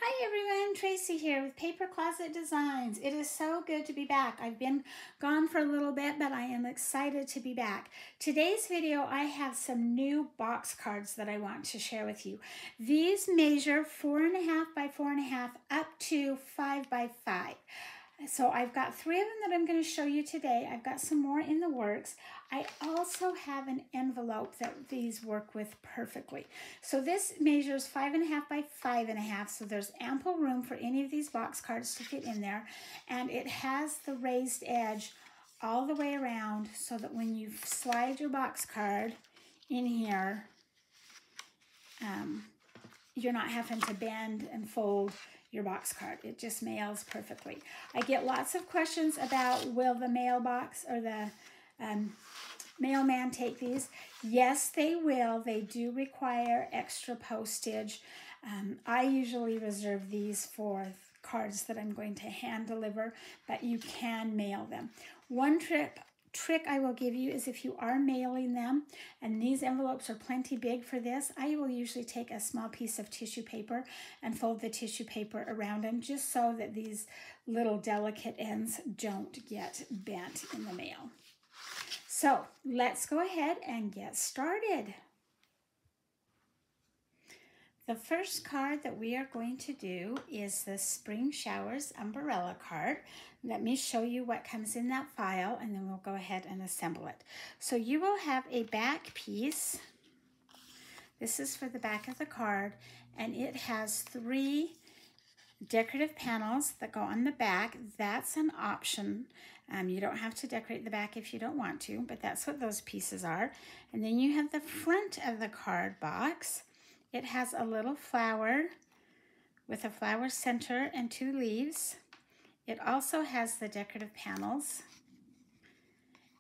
Hi everyone, Tracy here with Paper Closet Designs. It is so good to be back. I've been gone for a little bit, but I am excited to be back. Today's video, I have some new box cards that I want to share with you. These measure 4.5 by 4.5 up to 5 by 5. So I've got 3 of them that I'm going to show you today. I've got some more in the works. I also have an envelope that these work with perfectly. So this measures 5.5 by 5.5, so there's ample room for any of these box cards to fit in there. And it has the raised edge all the way around so that when you slide your box card in here, you're not having to bend and fold your box card. It just mails perfectly. I get lots of questions about, will the mailbox or the mailman take these? Yes, they will. They do require extra postage. I usually reserve these for cards that I'm going to hand deliver, but you can mail them. One trick I will give you is if you are mailing them, and these envelopes are plenty big for this, I will usually take a small piece of tissue paper and fold the tissue paper around them just so that these little delicate ends don't get bent in the mail. So let's go ahead and get started. The first card that we are going to do is the Spring Showers umbrella card. Let me show you what comes in that file and then we'll go ahead and assemble it. So you will have a back piece. This is for the back of the card, and it has 3 decorative panels that go on the back. That's an option. You don't have to decorate the back if you don't want to, but that's what those pieces are. And then you have the front of the card box. It has a little flower with a flower center and 2 leaves. It also has the decorative panels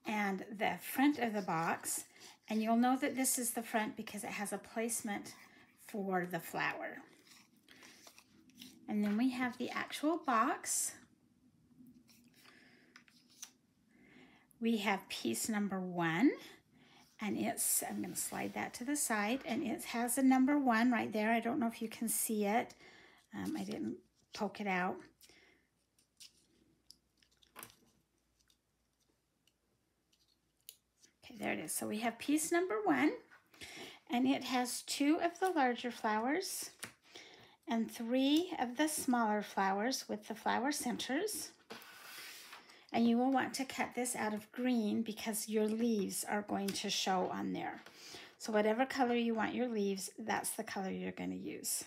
and the front of the box. And you'll know that this is the front because it has a placement for the flower. And then we have the actual box. We have piece number 1. And I'm going to slide that to the side, and it has a number 1 right there. I don't know if you can see it. I didn't poke it out. Okay, there it is. So we have piece number 1, and it has 2 of the larger flowers and 3 of the smaller flowers with the flower centers. And you will want to cut this out of green because your leaves are going to show on there. So whatever color you want your leaves, that's the color you're going to use.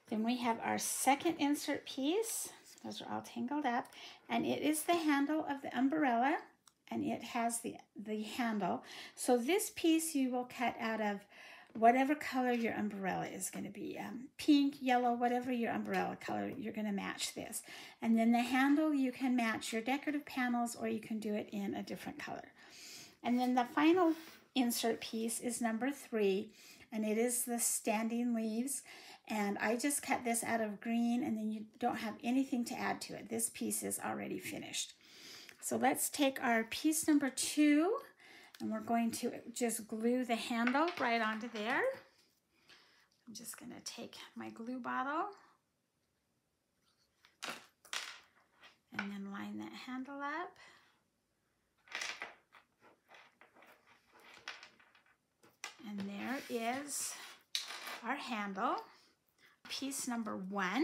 Then we have our second insert piece. Those are all tangled up. And it is the handle of the umbrella, and it has the handle. So this piece you will cut out of whatever color your umbrella is going to be, pink, yellow, whatever your umbrella color, you're going to match this. And then the handle, you can match your decorative panels, or you can do it in a different color. And then the final insert piece is number 3, and it is the standing leaves. And I just cut this out of green, and then you don't have anything to add to it. This piece is already finished. So let's take our piece number 2, and we're going to just glue the handle right onto there. I'm just going to take my glue bottle and then line that handle up. And there is our handle, piece number 1.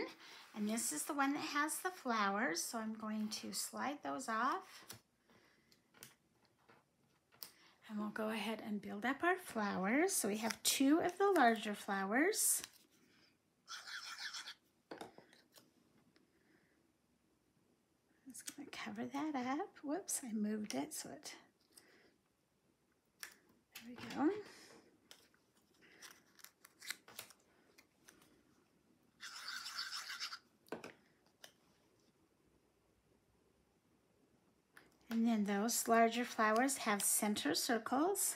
And this is the one that has the flowers, so I'm going to slide those off. And we'll go ahead and build up our flowers. So we have 2 of the larger flowers. I'm just going to cover that up. Whoops, I moved it so it, there we go. And then those larger flowers have center circles.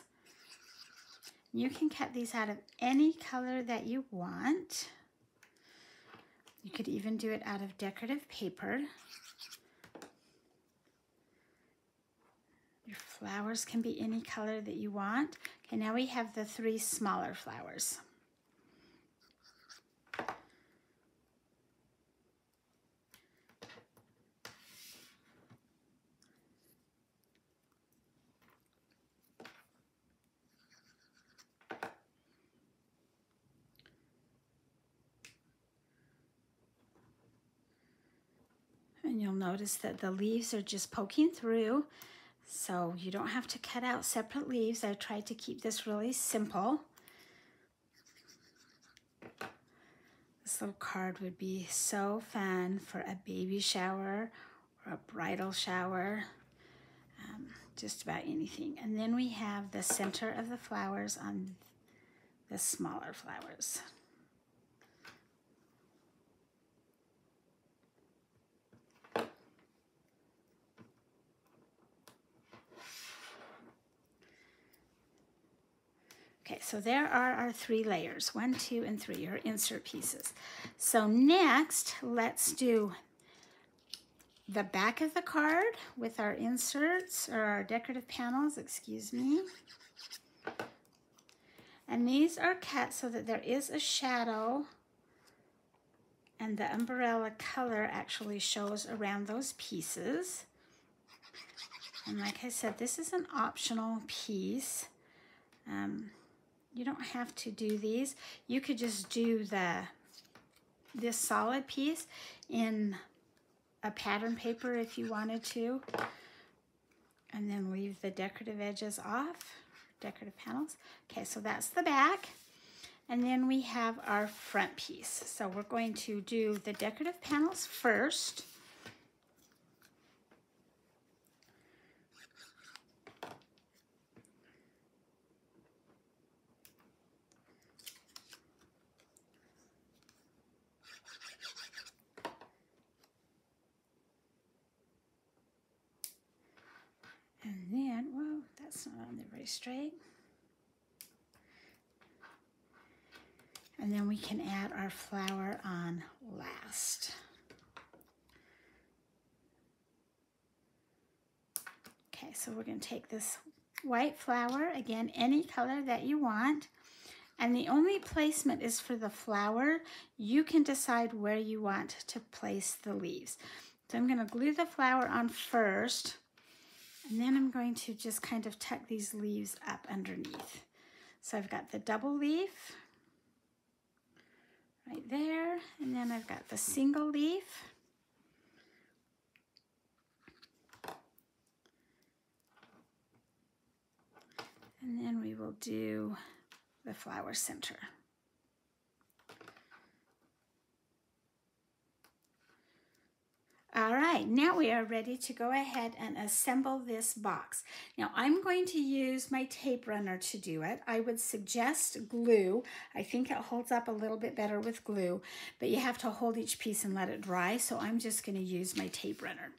You can cut these out of any color that you want. You could even do it out of decorative paper. Your flowers can be any color that you want. Okay, now we have the 3 smaller flowers. And you'll notice that the leaves are just poking through, so you don't have to cut out separate leaves. I tried to keep this really simple. This little card would be so fun for a baby shower or a bridal shower, just about anything. And then we have the center of the flowers on the smaller flowers. Okay, so there are our 3 layers, 1, 2, and 3, our insert pieces. So next, let's do the back of the card with our inserts, or our decorative panels, excuse me. And these are cut so that there is a shadow, and the umbrella color actually shows around those pieces. And like I said, this is an optional piece. You don't have to do these. You could just do this solid piece in a pattern paper if you wanted to, and then leave the decorative edges off, decorative panels. Okay, so that's the back. And then we have our front piece. So we're going to do the decorative panels first. And then, whoa, that's not on there very straight. And then we can add our flower on last. Okay, so we're going to take this white flower, again, any color that you want. And the only placement is for the flower. You can decide where you want to place the leaves. So I'm going to glue the flower on first. And then I'm going to just kind of tuck these leaves up underneath. So I've got the double leaf right there, and then I've got the single leaf. And then we will do the flower center. All right, now we are ready to go ahead and assemble this box. Now I'm going to use my tape runner to do it. I would suggest glue. I think it holds up a little bit better with glue, but you have to hold each piece and let it dry, so I'm just going to use my tape runner.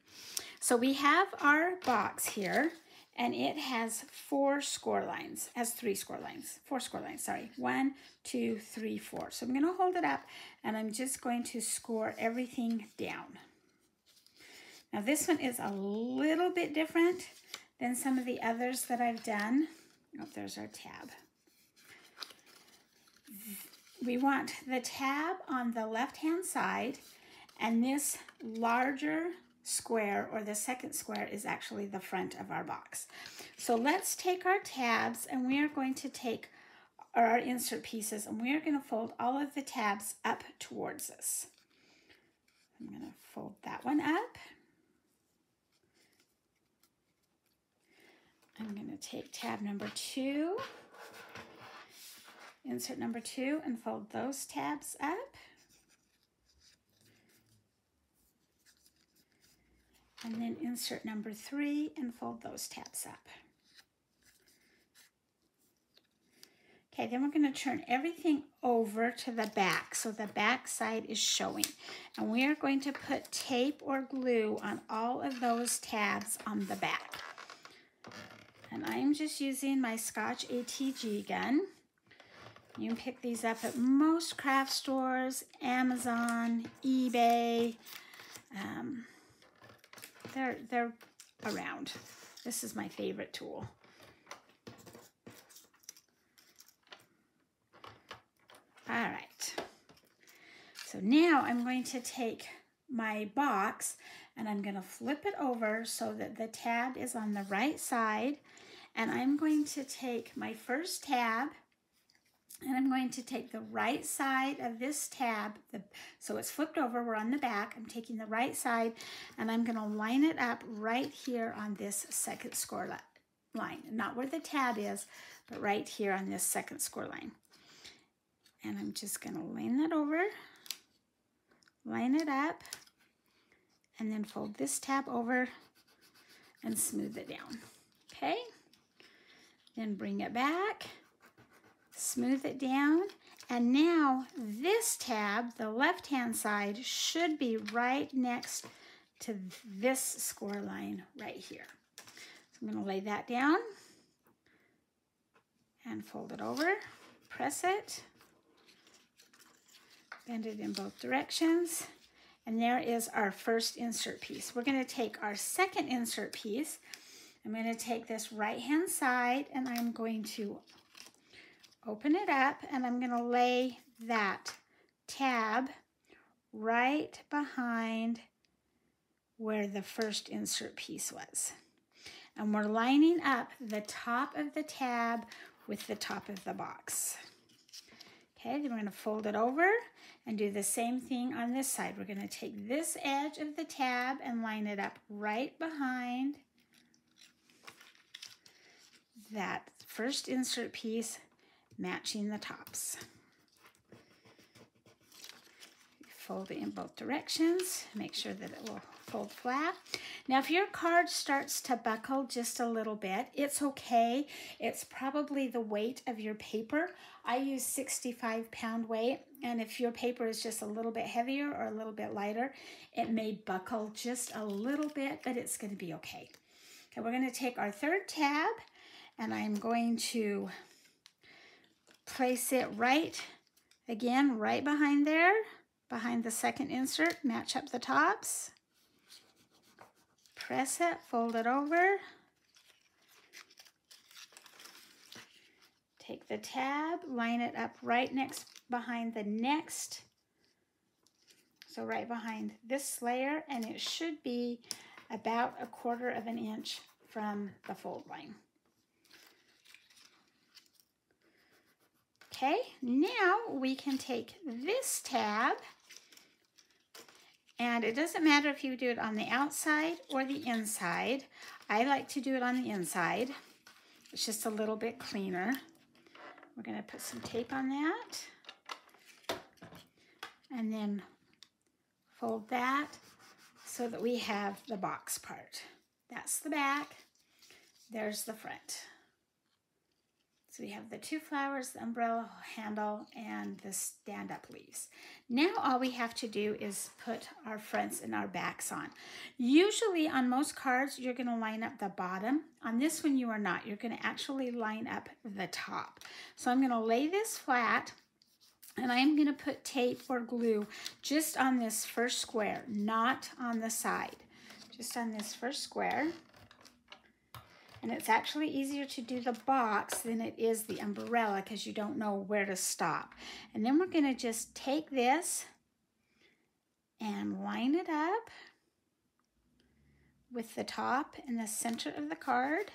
So we have our box here, and it has 4 score lines, has 3 score lines, 4 score lines, sorry. 1, 2, 3, 4. So I'm going to hold it up, and I'm just going to score everything down. Now this one is a little bit different than some of the others that I've done. Oh, there's our tab. We want the tab on the left-hand side, and this larger square, or the second square, is actually the front of our box. So let's take our tabs, and we are going to take our insert pieces, and we are going to fold all of the tabs up towards us. I'm going to fold that one up. I'm going to take tab number 2, insert number 2, and fold those tabs up. And then insert number 3 and fold those tabs up. Okay, then we're going to turn everything over to the back, so the back side is showing. And we are going to put tape or glue on all of those tabs on the back. And I'm just using my Scotch ATG gun. You can pick these up at most craft stores, Amazon, eBay. They're around. This is my favorite tool. All right. So now I'm going to take my box and I'm going to flip it over so that the tab is on the right side. And I'm going to take my first tab And I'm going to take the right side of this tab, so it's flipped over, we're on the back. I'm taking the right side and I'm gonna line it up right here on this second score line. Not where the tab is, but right here on this second score line. And I'm just gonna line that over, line it up, and then fold this tab over and smooth it down, okay? Then bring it back, smooth it down, and now this tab, the left-hand side, should be right next to this score line right here. So I'm gonna lay that down and fold it over, press it, bend it in both directions, and there is our first insert piece. We're gonna take our second insert piece. I'm gonna take this right-hand side and I'm going to open it up and I'm gonna lay that tab right behind where the first insert piece was. And we're lining up the top of the tab with the top of the box. Okay, then we're gonna fold it over and do the same thing on this side. We're gonna take this edge of the tab and line it up right behind that first insert piece, matching the tops. Fold it in both directions, make sure that it will fold flat. Now if your card starts to buckle just a little bit, it's okay. It's probably the weight of your paper. I use 65-pound weight, and if your paper is just a little bit heavier or a little bit lighter, it may buckle just a little bit, but it's going to be okay. Okay, we're going to take our third tab and I'm going to place it right behind there, behind the second insert, match up the tops, press it, fold it over, take the tab, line it up right behind the next, so right behind this layer, and it should be about 1/4 of an inch from the fold line. Okay, now we can take this tab, and it doesn't matter if you do it on the outside or the inside. I like to do it on the inside. It's just a little bit cleaner. We're gonna put some tape on that, and then fold that so that we have the box part. That's the back, there's the front. So we have the 2 flowers, the umbrella handle, and the stand-up leaves. Now all we have to do is put our fronts and our backs on. Usually on most cards, you're gonna line up the bottom. On this one, you are not. You're gonna actually line up the top. So I'm gonna lay this flat, and I'm gonna put tape or glue just on this first square, not on the side, just on this first square. And it's actually easier to do the box than it is the umbrella because you don't know where to stop. And then we're gonna just take this and line it up with the top in the center of the card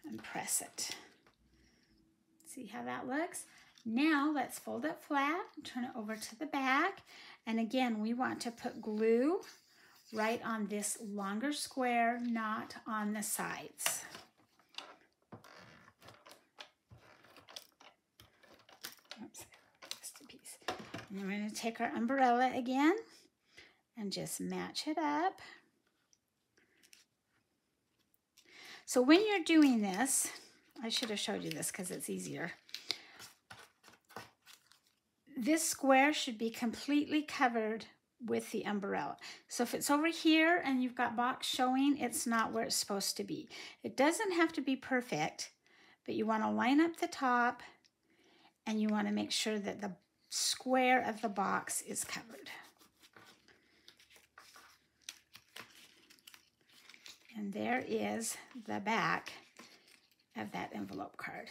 and press it. See how that looks? Now let's fold it flat, turn it over to the back. And again, we want to put glue right on this longer square, not on the sides. Oops, just a piece. And then we're going to take our umbrella again and just match it up. So when you're doing this, I should have showed you this because it's easier. This square should be completely covered with the umbrella. So if it's over here and you've got box showing, it's not where it's supposed to be. It doesn't have to be perfect, but you want to line up the top and you want to make sure that the square of the box is covered. And there is the back of that envelope card,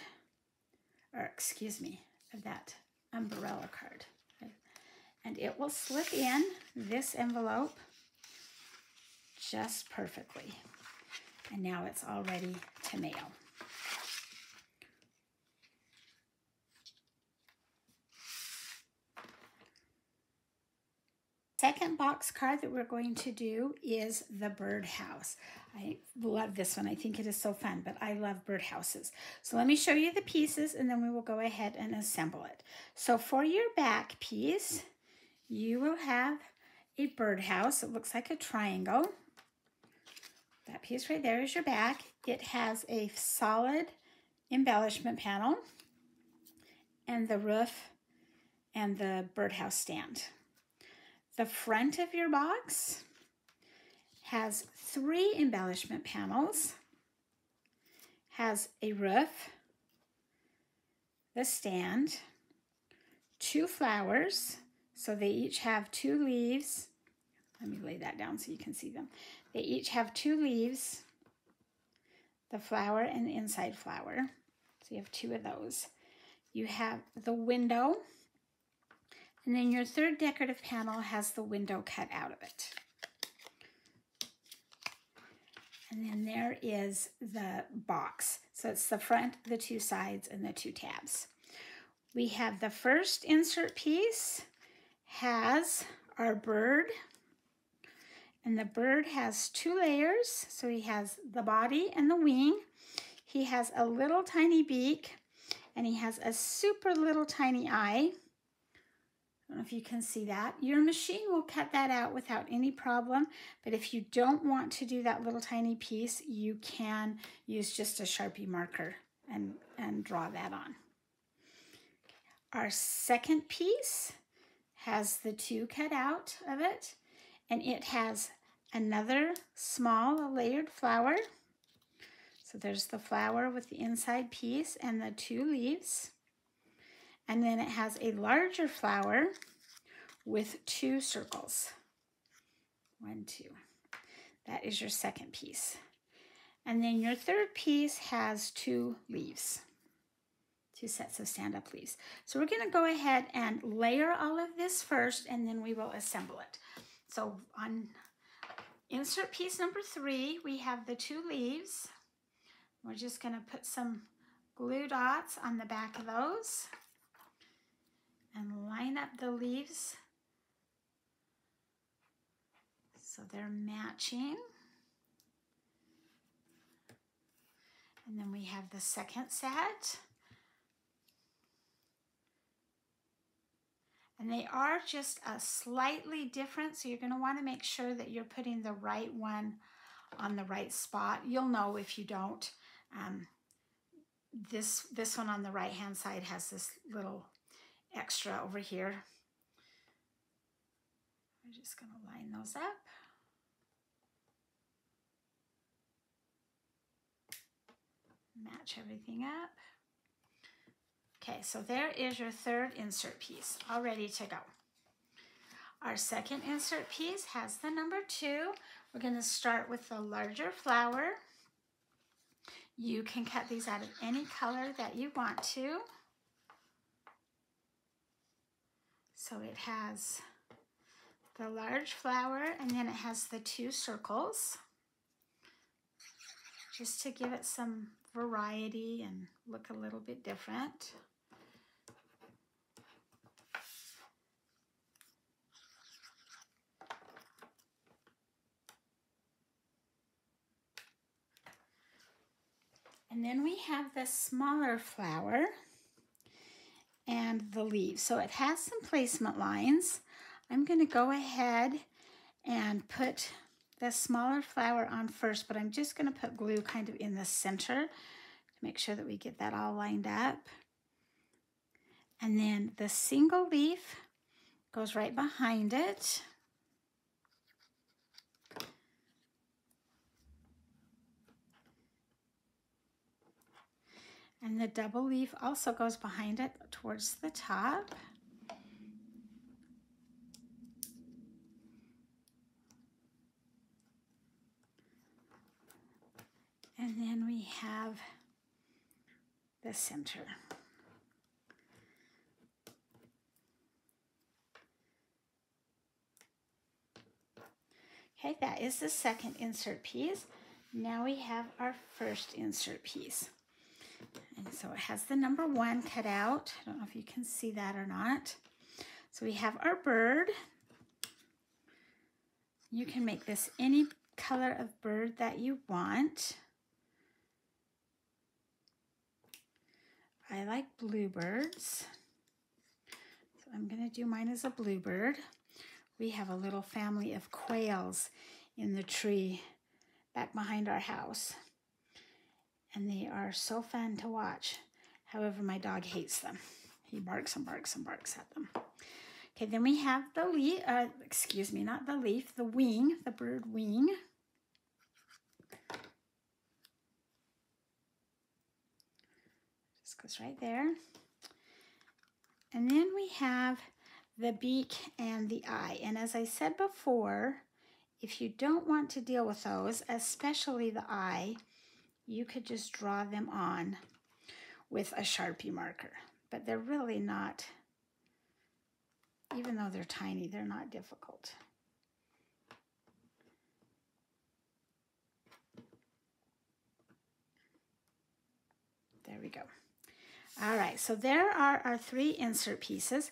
or excuse me, of that umbrella card. And it will slip in this envelope just perfectly. And now it's all ready to mail. second box card that we're going to do is the birdhouse. I love this one. I think it is so fun, but I love birdhouses. So let me show you the pieces and then we will go ahead and assemble it. So for your back piece, you will have a birdhouse. It looks like a triangle. That piece right there is your back. It has a solid embellishment panel and the roof and the birdhouse stand. The front of your box has 3 embellishment panels, has a roof, the stand, 2 flowers, so they each have 2 leaves. Let me lay that down so you can see them. They each have 2 leaves, the flower and the inside flower. So you have 2 of those. You have the window, and then your third decorative panel has the window cut out of it. And then there is the box. So it's the front, the 2 sides, and the 2 tabs. We have the first insert piece has our bird. And the bird has 2 layers. So he has the body and the wing. He has a little tiny beak. And he has a super little tiny eye. I don't know if you can see that. Your machine will cut that out without any problem, but if you don't want to do that little tiny piece, you can use just a Sharpie marker and draw that on. Our second piece has the 2 cut out of it, and it has another small layered flower. So there's the flower with the inside piece and the 2 leaves. And then it has a larger flower with 2 circles. 1, 2. That is your second piece. And then your third piece has 2 leaves. 2 sets of stand-up leaves. So we're going to go ahead and layer all of this first, and then we will assemble it. So on insert piece number 3, we have the 2 leaves. We're just going to put some glue dots on the back of those and line up the leaves so they're matching. And then we have the second set. And they are just slightly different, so you're going to want to make sure that you're putting the right one on the right spot. You'll know if you don't. This one on the right hand side has this little extra over here. I'm just going to line those up. Match everything up. Okay, so there is your third insert piece, all ready to go. Our second insert piece has the number 2. We're going to start with the larger flower. You can cut these out of any color that you want to. So it has the large flower, and then it has the 2 circles, just to give it some variety and look a little bit different. And then we have the smaller flower and the leaves. So it has some placement lines. I'm going to go ahead and put the smaller flower on first, but I'm just going to put glue kind of in the center to make sure that we get that all lined up. And then the single leaf goes right behind it. And the double leaf also goes behind it towards the top. And then we have the center. Okay, that is the second insert piece. Now we have our first insert piece. And so it has the number 1 cut out. I don't know if you can see that or not. So we have our bird. You can make this any color of bird that you want. I like bluebirds, so I'm going to do mine as a bluebird. We have a little family of quails in the tree back behind our house, and they are so fun to watch. However, my dog hates them. He barks and barks and barks at them. Okay, then we have the leaf, excuse me, not the leaf, the wing, the bird wing. Just goes right there. And then we have the beak and the eye. And as I said before, if you don't want to deal with those, especially the eye, you could just draw them on with a Sharpie marker. But they're really not, even though they're tiny, they're not difficult. There we go. All right, so there are our 3 insert pieces.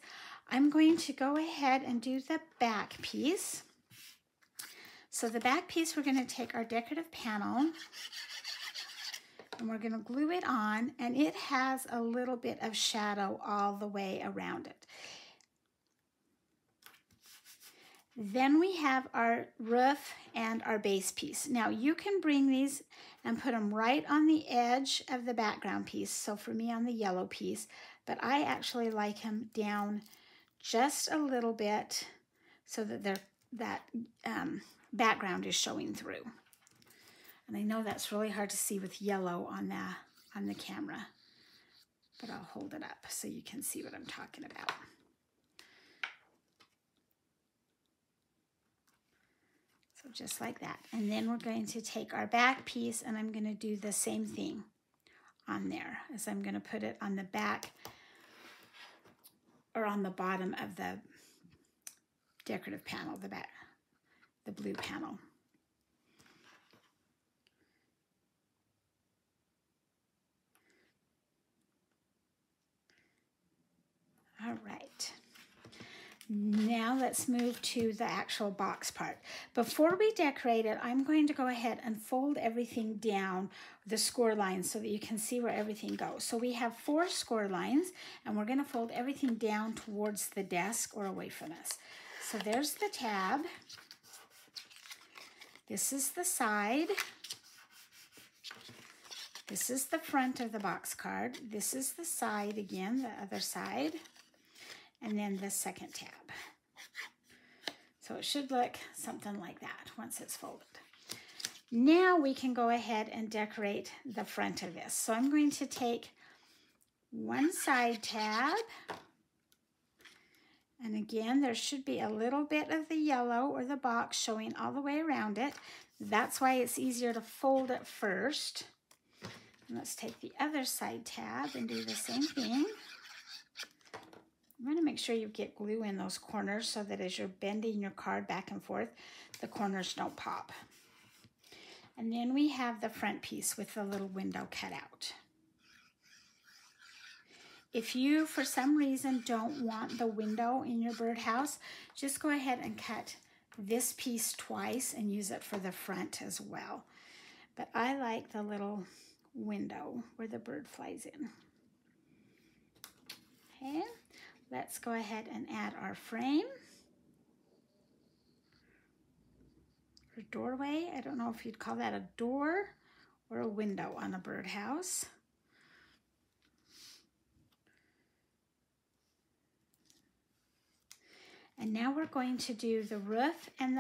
I'm going to go ahead and do the back piece. So the back piece, we're going to take our decorative panel and we're going to glue it on, and it has a little bit of shadow all the way around it. Then we have our roof and our base piece. Now you can bring these and put them right on the edge of the background piece. So for me on the yellow piece, but I actually like them down just a little bit so that that background is showing through. And I know that's really hard to see with yellow on the camera, but I'll hold it up so you can see what I'm talking about. So just like that. And then we're going to take our back piece and I'm going to do the same thing on there, as I'm going to put it on the back or on the bottom of the decorative panel, the blue panel. All right. Now let's move to the actual box part. Before we decorate it, I'm going to go ahead and fold everything down the score lines so that you can see where everything goes. So we have 4 score lines, and we're going to fold everything down towards the desk or away from us. So there's the tab. This is the side. This is the front of the box card. This is the side again, the other side. And then the second tab. So it should look something like that once it's folded. Now we can go ahead and decorate the front of this. So I'm going to take one side tab, and again there should be a little bit of the yellow or the box showing all the way around it. That's why it's easier to fold it first. And let's take the other side tab and do the same thing. I'm going to make sure you get glue in those corners so that as you're bending your card back and forth, the corners don't pop. And then we have the front piece with the little window cut out. If you, for some reason, don't want the window in your birdhouse, just go ahead and cut this piece twice and use it for the front as well. But I like the little window where the bird flies in. Okay. Let's go ahead and add our frame. Or doorway. I don't know if you'd call that a door or a window on a birdhouse. And now we're going to do the roof and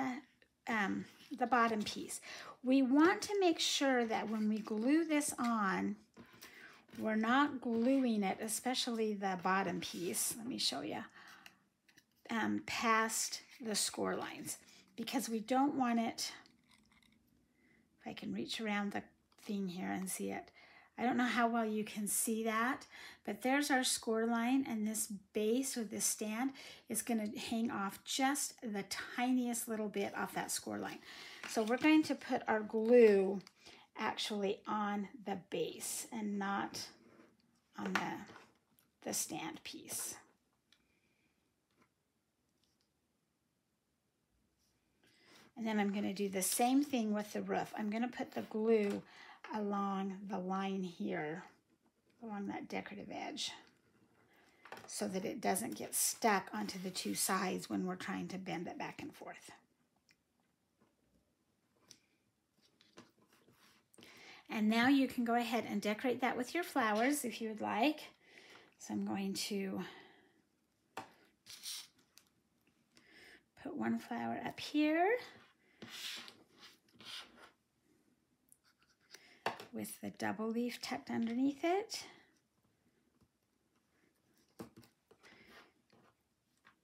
the bottom piece. We want to make sure that when we glue this on, we're not gluing it, especially the bottom piece, let me show you, past the score lines, because we don't want it, if I can reach around the thing here and see it. I don't know how well you can see that, but there's our score line, and this base or this stand is going to hang off just the tiniest little bit off that score line. So we're going to put our glue actually on the base and not on the stand piece. And then I'm going to do the same thing with the roof. I'm going to put the glue along the line here, along that decorative edge, so that it doesn't get stuck onto the two sides when we're trying to bend it back and forth. And now you can go ahead and decorate that with your flowers if you would like. So I'm going to put one flower up here with the double leaf tucked underneath it.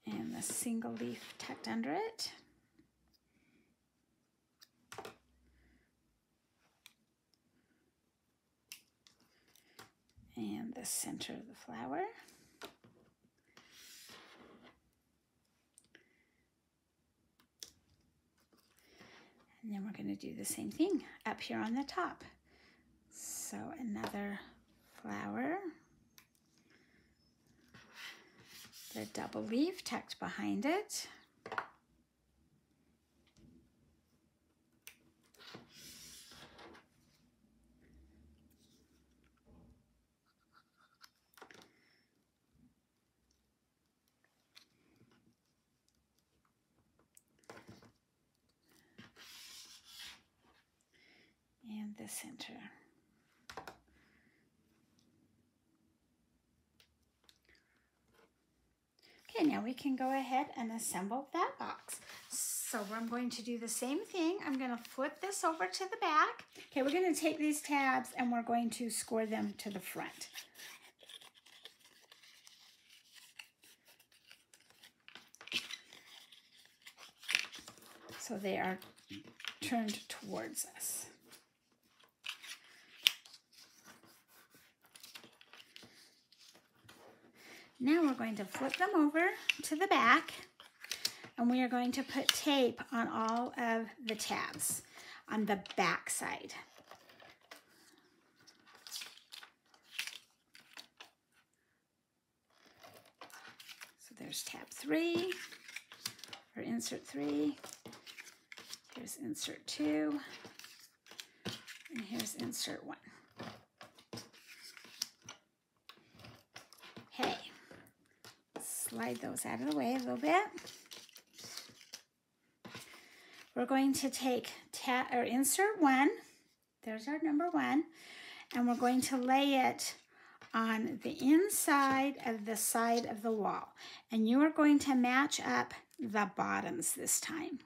And the single leaf tucked under it. And the center of the flower. And then we're going to do the same thing up here on the top. So another flower. The double leaf tucked behind it. And the center. Okay, now we can go ahead and assemble that box. So I'm going to do the same thing. I'm going to flip this over to the back. Okay, we're going to take these tabs and we're going to score them to the front. So they are turned towards us. Now we're going to flip them over to the back, and we are going to put tape on all of the tabs on the back side. So there's tab 3, or insert 3. Here's insert 2, and here's insert 1. Okay, slide those out of the way a little bit. We're going to take insert 1, there's our number 1, and we're going to lay it on the inside of the side of the wall. And you are going to match up the bottoms this time.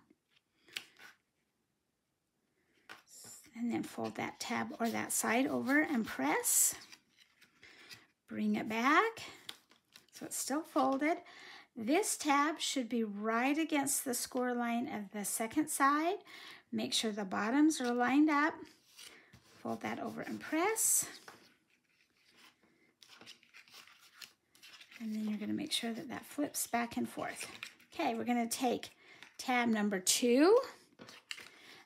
And then fold that tab or that side over and press. Bring it back so it's still folded. This tab should be right against the score line of the second side. Make sure the bottoms are lined up. Fold that over and press. And then you're going to make sure that that flips back and forth. Okay, we're going to take tab number 2.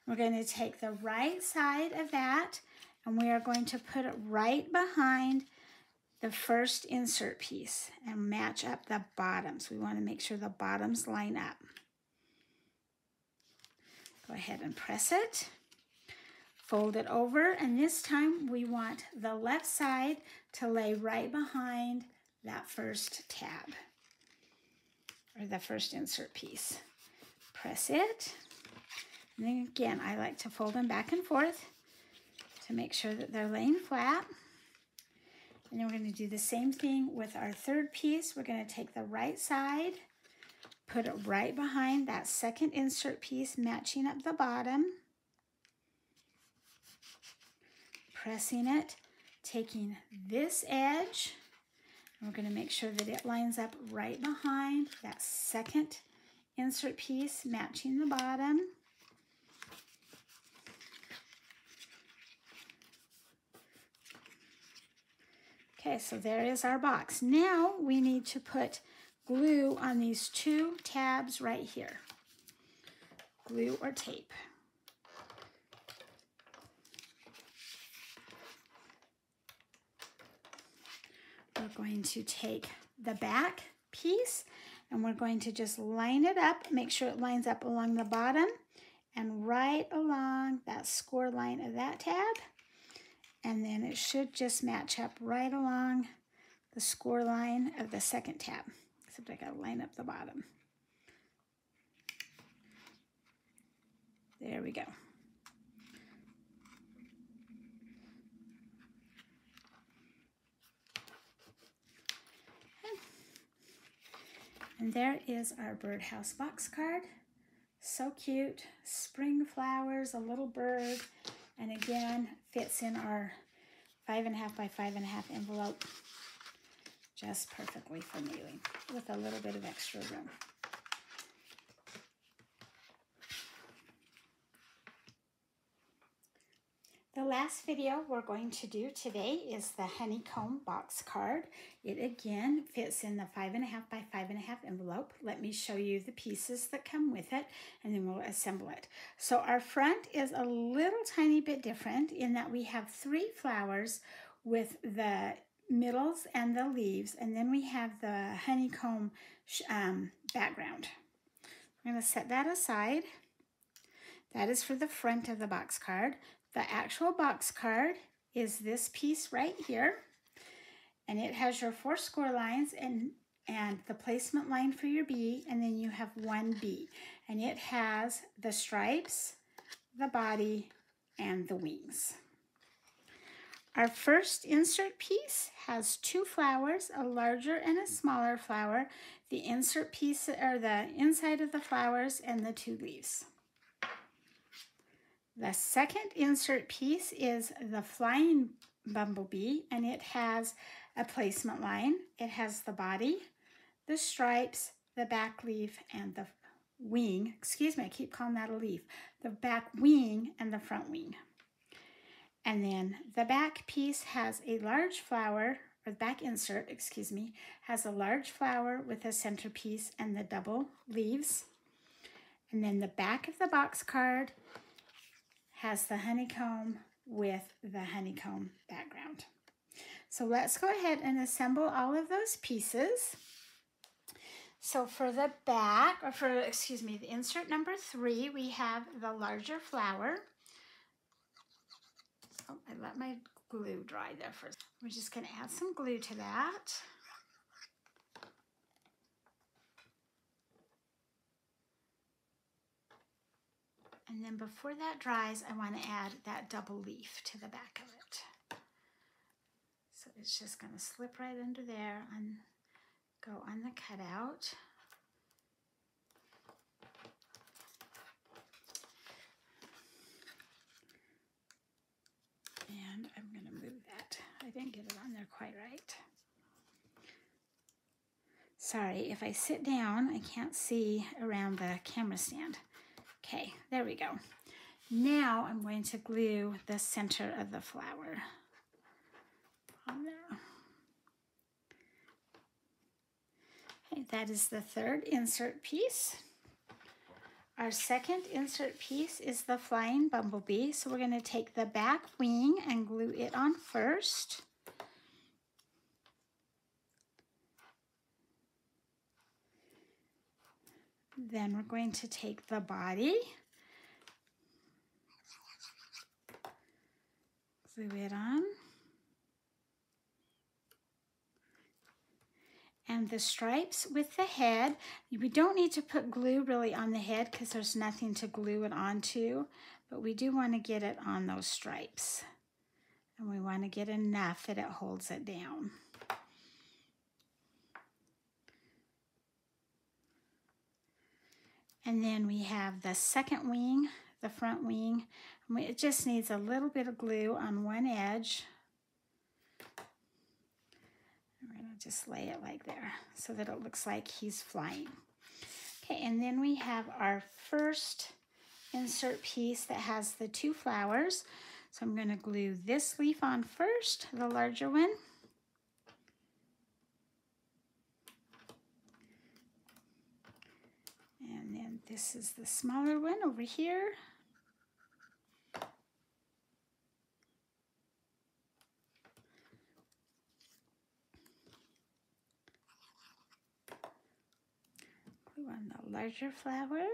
We're going to take the right side of that, and we are going to put it right behind the first insert piece and match up the bottoms. We want to make sure the bottoms line up. Go ahead and press it. Fold it over, and this time we want the left side to lay right behind that first tab, or the first insert piece. Press it. And then again, I like to fold them back and forth to make sure that they're laying flat. And then we're going to do the same thing with our third piece. We're going to take the right side, put it right behind that second insert piece, matching up the bottom. Pressing it, taking this edge, and we're going to make sure that it lines up right behind that second insert piece, matching the bottom. Okay, so there is our box. Now we need to put glue on these 2 tabs right here. Glue or tape. We're going to take the back piece and we're going to just line it up, make sure it lines up along the bottom, and right along that score line of that tab, and then it should just match up right along the score line of the second tab, except I gotta line up the bottom. There we go. And there is our Birdhouse Box Card. So cute, spring flowers, a little bird, and again, fits in our 5.5 by 5.5 envelope just perfectly for mailing with a little bit of extra room. The last video we're going to do today is the Honeycomb box card. It again fits in the 5.5 by 5.5 envelope. Let me show you the pieces that come with it, and then we'll assemble it. So our front is a little tiny bit different in that we have 3 flowers with the middles and the leaves, and then we have the honeycomb background. I'm going to set that aside. That is for the front of the box card. The actual box card is this piece right here, and it has your 4 score lines and the placement line for your B, and then you have 1 B, and it has the stripes, the body, and the wings. Our first insert piece has 2 flowers, a larger and a smaller flower, the insert piece or the inside of the flowers, and the 2 leaves. The second insert piece is the flying bumblebee, and it has a placement line. It has the body, the stripes, the back leaf, and the wing. Excuse me, I keep calling that a leaf. The back wing and the front wing. And then the back piece has a large flower, or the back insert, excuse me, has a large flower with a centerpiece and the double leaves. And then the back of the box card has the honeycomb with the honeycomb background. So let's go ahead and assemble all of those pieces. So for the back, or for, excuse me, the insert number 3, we have the larger flower. Oh, I let my glue dry there first. We're just going to add some glue to that. And then before that dries, I want to add that double leaf to the back of it. So it's just going to slip right under there and go on the cutout. And I'm going to move that. I didn't get it on there quite right. Sorry, if I sit down, I can't see around the camera stand. Okay, there we go. Now I'm going to glue the center of the flower on there. Okay, that is the third insert piece. Our second insert piece is the flying bumblebee. So we're going to take the back wing and glue it on first. Then we're going to take the body, glue it on, and the stripes with the head. We don't need to put glue really on the head because there's nothing to glue it onto, but we do want to get it on those stripes, and we want to get enough that it holds it down. And then we have the second wing, the front wing. It just needs a little bit of glue on one edge. We're going to just lay it like there so that it looks like he's flying. Okay, and then we have our first insert piece that has the 2 flowers. So I'm going to glue this leaf on first, the larger one. And then this is the smaller one over here. Glue on the larger flower.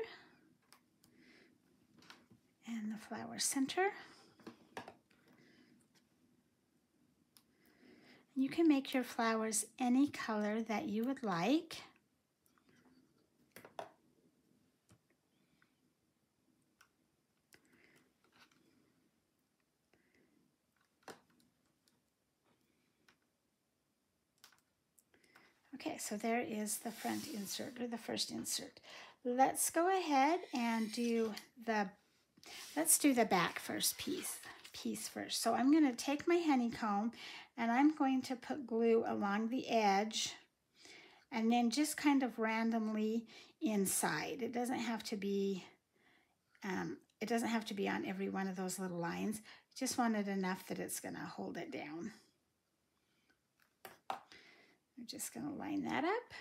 and the flower center. You can make your flowers any color that you would like. Okay, so there is the front insert, or the first insert. Let's go ahead and let's do the back first piece first. So I'm going to take my honeycomb and I'm going to put glue along the edge and then just kind of randomly inside. It doesn't have to be on every one of those little lines. Just want it enough that it's going to hold it down. I'm just going to line that up.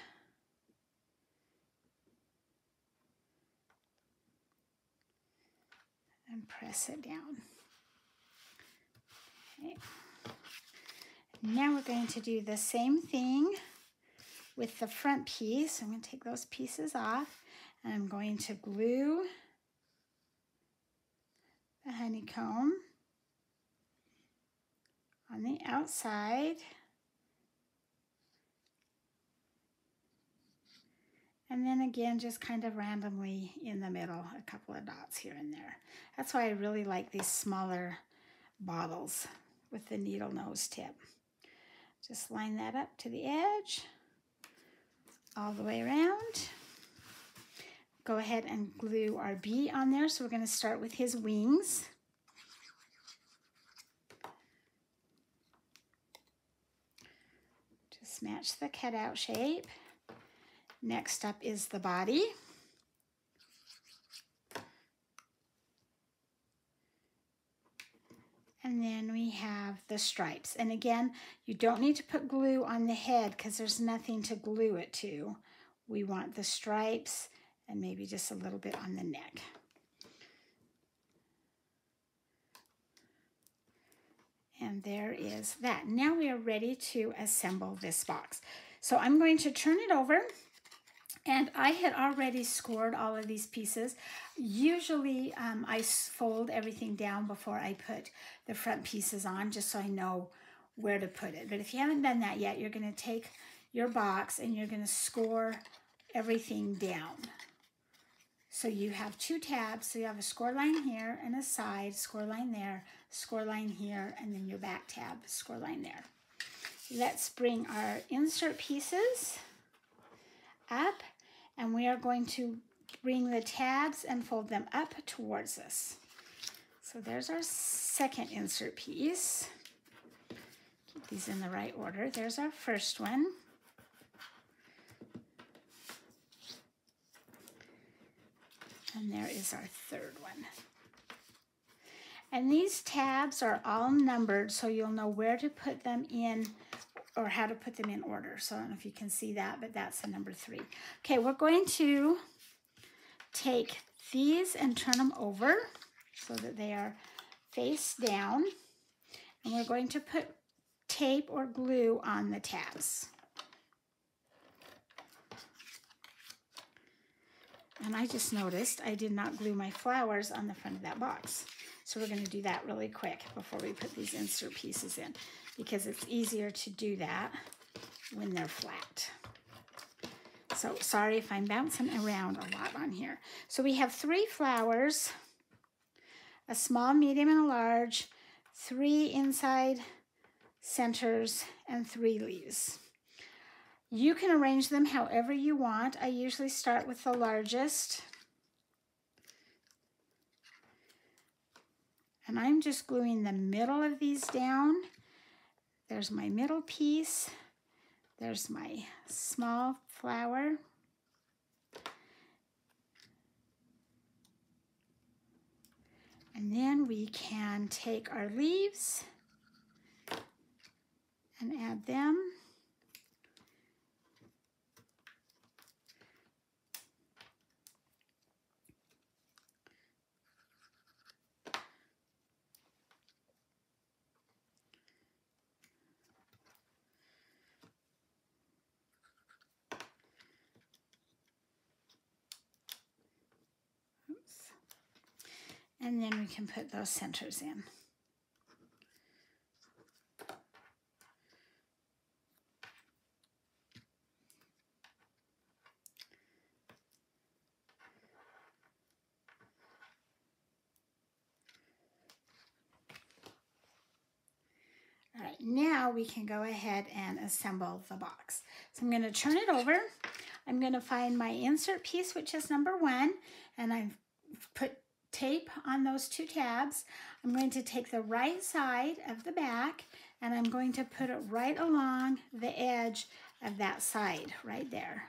And press it down. Okay. Now we're going to do the same thing with the front piece. I'm going to take those pieces off and I'm going to glue the honeycomb on the outside. And then again, just kind of randomly in the middle, a couple of dots here and there. That's why I really like these smaller bottles with the needle nose tip. Just line that up to the edge, all the way around. Go ahead and glue our bee on there. So we're going to start with his wings. Just match the cutout shape. Next up is the body. And then we have the stripes. And again, you don't need to put glue on the head because there's nothing to glue it to. We want the stripes and maybe just a little bit on the neck. And there is that. Now we are ready to assemble this box. So I'm going to turn it over. And I had already scored all of these pieces. Usually I fold everything down before I put the front pieces on, just so I know where to put it. But if you haven't done that yet, you're going to take your box and you're going to score everything down. So you have two tabs. So you have a score line here and a side score line there, score line here, and then your back tab score line there. Let's bring our insert pieces up, and we are going to bring the tabs and fold them up towards us. So there's our second insert piece. Keep these in the right order. There's our first one. And there is our third one. And these tabs are all numbered, so you'll know where to put them in or how to put them in order. So I don't know if you can see that, but that's the number 3. Okay, we're going to take these and turn them over so that they are face down. And we're going to put tape or glue on the tabs. And I just noticed I did not glue my flowers on the front of that box. So we're going to do that really quick before we put these insert pieces in, because it's easier to do that when they're flat. So sorry if I'm bouncing around a lot on here. So we have 3 flowers, a small, medium, and a large, 3 inside centers, and 3 leaves. You can arrange them however you want. I usually start with the largest. And I'm just gluing the middle of these down. There's my middle piece. There's my small flower. And then we can take our leaves and add them. And then we can put those centers in. All right, now we can go ahead and assemble the box. So I'm going to turn it over. I'm going to find my insert piece, which is number 1, and I've put tape on those 2 tabs. I'm going to take the right side of the back and I'm going to put it right along the edge of that side right there.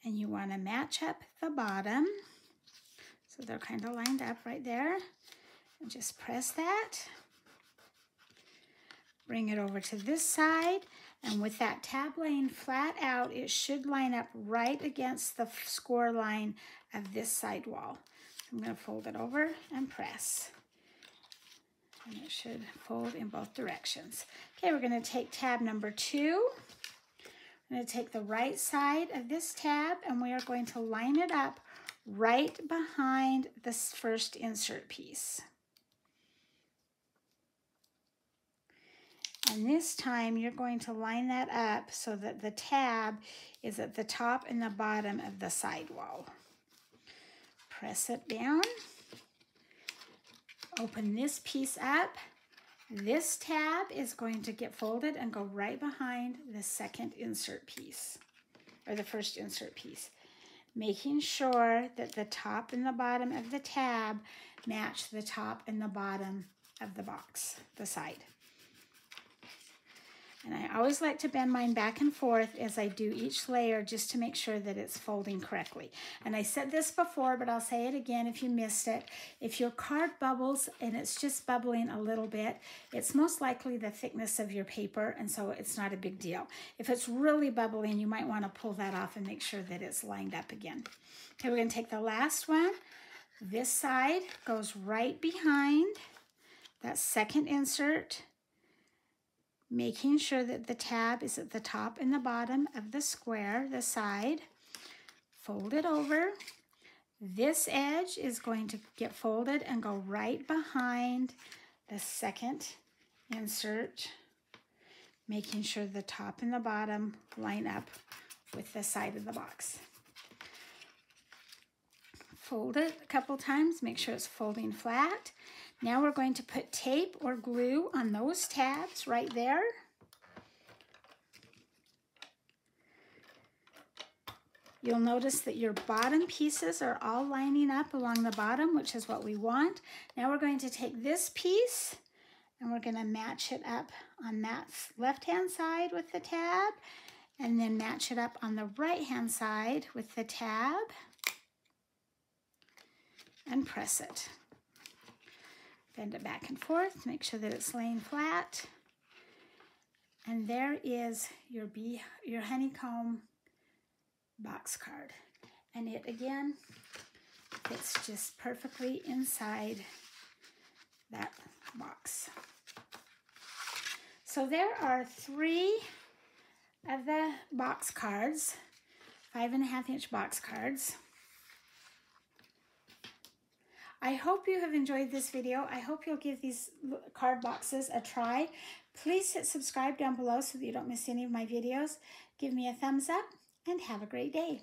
And you want to match up the bottom so they're kind of lined up right there. And just press that. Bring it over to this side, and with that tab laying flat out, it should line up right against the score line of this side wall. I'm going to fold it over and press. And it should fold in both directions. Okay, we're going to take tab number 2. I'm going to take the right side of this tab, and we are going to line it up right behind this first insert piece. And this time you're going to line that up so that the tab is at the top and the bottom of the side wall. Press it down. Open this piece up. This tab is going to get folded and go right behind the second insert piece, or the first insert piece, making sure that the top and the bottom of the tab match the top and the bottom of the box, the side. And I always like to bend mine back and forth as I do each layer just to make sure that it's folding correctly. And I said this before, but I'll say it again if you missed it. If your card bubbles and it's just bubbling a little bit, it's most likely the thickness of your paper, and so it's not a big deal. If it's really bubbling, you might want to pull that off and make sure that it's lined up again. Okay, we're going to take the last one. This side goes right behind that second insert, making sure that the tab is at the top and the bottom of the square, the side. Fold it over. This edge is going to get folded and go right behind the second insert, making sure the top and the bottom line up with the side of the box. Fold it a couple times, make sure it's folding flat. Now we're going to put tape or glue on those tabs right there. You'll notice that your bottom pieces are all lining up along the bottom, which is what we want. Now we're going to take this piece and we're going to match it up on that left-hand side with the tab, and then match it up on the right-hand side with the tab, and press it. Bend it back and forth, make sure that it's laying flat. And there is your honeycomb box card. And it, again, fits just perfectly inside that box. So there are 3 of the box cards, 5.5-inch box cards. I hope you have enjoyed this video. I hope you'll give these card boxes a try. Please hit subscribe down below so that you don't miss any of my videos. Give me a thumbs up and have a great day.